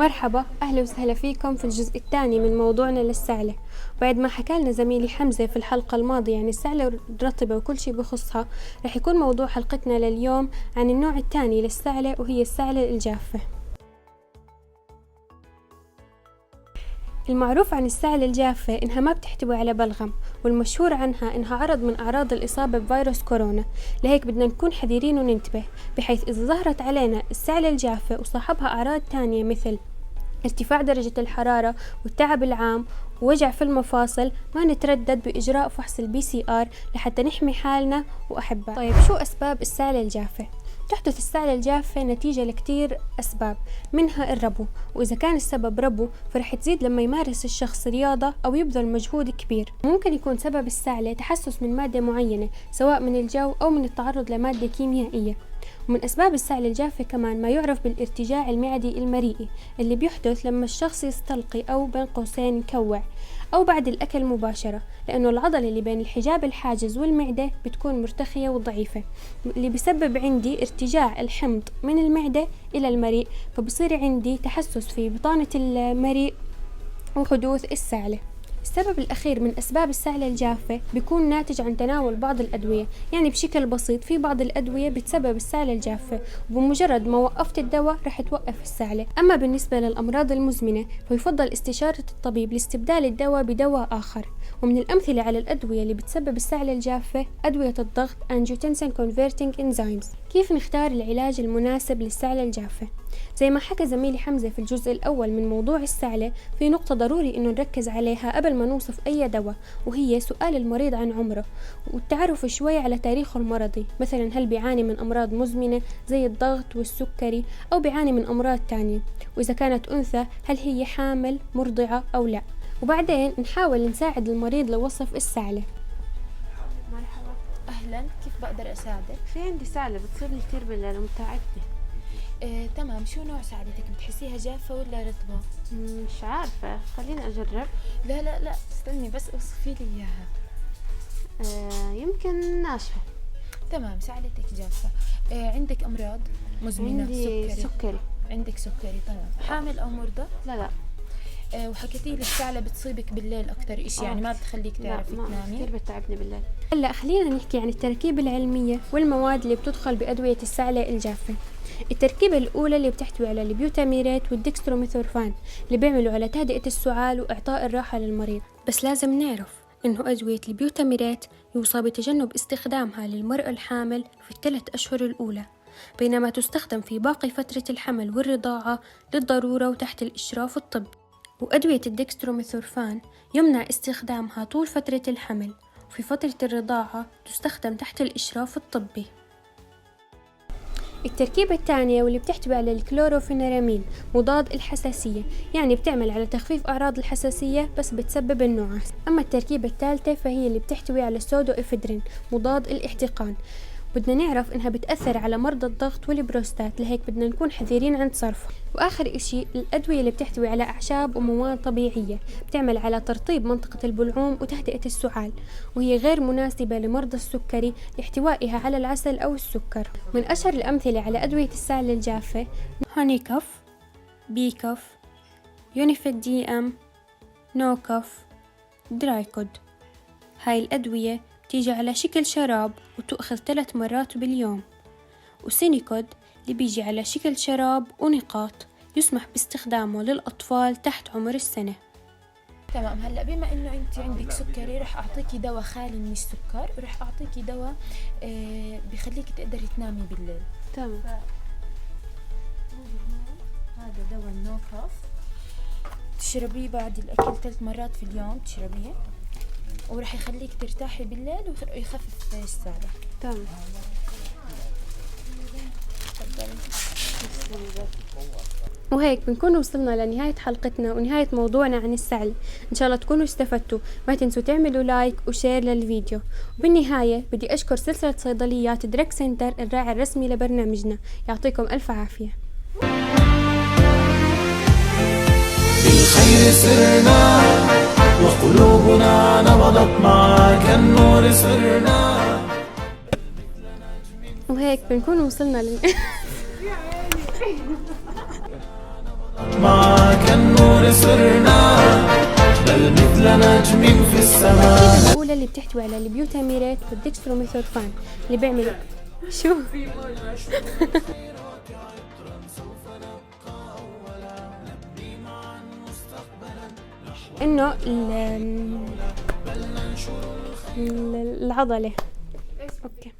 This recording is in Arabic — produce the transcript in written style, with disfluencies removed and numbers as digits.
مرحبا، أهلا وسهلا فيكم في الجزء الثاني من موضوعنا للسعلة. بعد ما حكى لنا زميلي حمزة في الحلقة الماضية عن السعلة الرطبة وكل شي بخصها، رح يكون موضوع حلقتنا لليوم عن النوع الثاني للسعلة، وهي السعلة الجافة. المعروف عن السعلة الجافة إنها ما بتحتوي على بلغم، والمشهور عنها إنها عرض من أعراض الإصابة بفيروس كورونا. لهيك بدنا نكون حذرين وننتبه، بحيث إذا ظهرت علينا السعلة الجافة وصاحبها أعراض تانية مثل ارتفاع درجة الحرارة والتعب العام ووجع في المفاصل، ما نتردد بإجراء فحص الPCR لحتى نحمي حالنا وأحبائنا. طيب، شو أسباب السعلة الجافة؟ تحدث السعلة الجافة نتيجة لكتير أسباب، منها الربو، وإذا كان السبب ربو فرح تزيد لما يمارس الشخص رياضة أو يبذل مجهود كبير. ممكن يكون سبب السعلة تحسس من مادة معينة، سواء من الجو أو من التعرض لمادة كيميائية. ومن أسباب السعلة الجافة كمان ما يعرف بالارتجاع المعدي المريئي، اللي بيحدث لما الشخص يستلقي أو بين قوسين يكوع أو بعد الأكل مباشرة، لأنه العضلة اللي بين الحجاب الحاجز والمعدة بتكون مرتخية وضعيفة، اللي بيسبب عندي ارتجاع الحمض من المعدة إلى المريء، فبصير عندي تحسس في بطانة المريء وحدوث السعلة. السبب الأخير من أسباب السعلة الجافة بيكون ناتج عن تناول بعض الأدوية، يعني بشكل بسيط في بعض الأدوية بتسبب السعلة الجافة، وبمجرد ما وقفت الدواء رح توقف السعلة. أما بالنسبة للأمراض المزمنة فيفضل استشارة الطبيب لاستبدال الدواء بدواء آخر. ومن الأمثلة على الأدوية اللي بتسبب السعلة الجافة أدوية الضغط angiotensin converting enzymes. كيف نختار العلاج المناسب للسعلة الجافة؟ زي ما حكى زميلي حمزة في الجزء الأول من موضوع السعلة، في نقطة ضروري إنه نركز عليها قبل ما نوصف أي دواء، وهي سؤال المريض عن عمره والتعرف شوي على تاريخه المرضي، مثلا هل بيعاني من أمراض مزمنة زي الضغط والسكري أو بيعاني من أمراض تانية، وإذا كانت أنثى هل هي حامل مرضعة أو لا. وبعدين نحاول نساعد المريض لوصف السعلة. مرحبا. أهلا، كيف بقدر أساعدك؟ في عندي سعلة بتصيبني كتير بالليل ومتعبني. تمام، شو نوع سعلتك؟ بتحسيها جافة ولا رطبة؟ مش عارفة، خليني أجرب. لا استني بس اوصفي لي إياها. يمكن ناشفة. تمام، سعلتك جافة. عندك أمراض مزمنة؟ عندي سكري. عندك سكري، تمام. حامل أو مرضى؟ لا. وحكيتي لي السعلة بتصيبك بالليل أكتر إشي، يعني ما بتخليك تعرفي تنامي؟ كتير بتعبني بالليل. هلا خلينا نحكي عن التركيبة العلمية والمواد اللي بتدخل بأدوية السعلة الجافة. التركيبة الأولى اللي بتحتوي على البيوتاميرات والدكستروميثورفان، اللي بيعملوا على تهدئة السعال وإعطاء الراحة للمريض. بس لازم نعرف إنه أدوية البيوتاميرات يوصى بتجنب استخدامها للمرأة الحامل في ال3 أشهر الأولى، بينما تستخدم في باقي فترة الحمل والرضاعة للضرورة وتحت الإشراف الطبي. وأدوية الدكستروميثورفان يمنع استخدامها طول فترة الحمل، وفي فترة الرضاعة تستخدم تحت الإشراف الطبي. التركيبة الثانية واللي بتحتوي على الكلوروفينرامين مضاد الحساسية، يعني بتعمل على تخفيف أعراض الحساسية بس بتسبب النعاس. أما التركيبة الثالثة فهي اللي بتحتوي على السودو إفيدرين مضاد الاحتقان. بدنا نعرف إنها بتأثر على مرضى الضغط والبروستات، لهيك بدنا نكون حذرين عند صرفها. وآخر إشي الأدوية اللي بتحتوي على أعشاب ومواد طبيعية بتعمل على ترطيب منطقة البلعوم وتهدئة السعال، وهي غير مناسبة لمرضى السكري لاحتوائها على العسل أو السكر. من أشهر الأمثلة على أدوية السعلة الجافة هونيكوف، بيكوف، يونيفيد DM، نوكوف، درايكود. هاي الأدوية تيجي على شكل شراب وتؤخذ 3 مرات باليوم. وسينيكود اللي بيجي على شكل شراب ونقاط، يسمح باستخدامه للأطفال تحت عمر السنة. تمام، هلا بما انه انت عندك سكري رح اعطيكي دواء خالي من السكر، ورح اعطيكي دواء بخليك تقدري تنامي بالليل. تمام. هذا دواء النوكوف، تشربيه بعد الاكل 3 مرات في اليوم تشربيه، ورح يخليك ترتاحي بالليل ويخفف السعلة. تمام. وهيك بنكون وصلنا لنهاية حلقتنا ونهاية موضوعنا عن السعل. إن شاء الله تكونوا استفدتوا. ما تنسوا تعملوا لايك وشير للفيديو. وبالنهاية بدي أشكر سلسلة صيدليات دراج سنتر الراعي الرسمي لبرنامجنا. يعطيكم ألف عافية. بالخير سرنا وقلوبنا نبضت معك النور صرنا. وهيك بنكون وصلنا معاك النور صرنا بل مثل نجم في السماء. التركيبة الأولى اللي بتحتوي على البيوتاميرات والديكستروميثورفان اللي بيعملوا شو إنه العضلة. أوكي.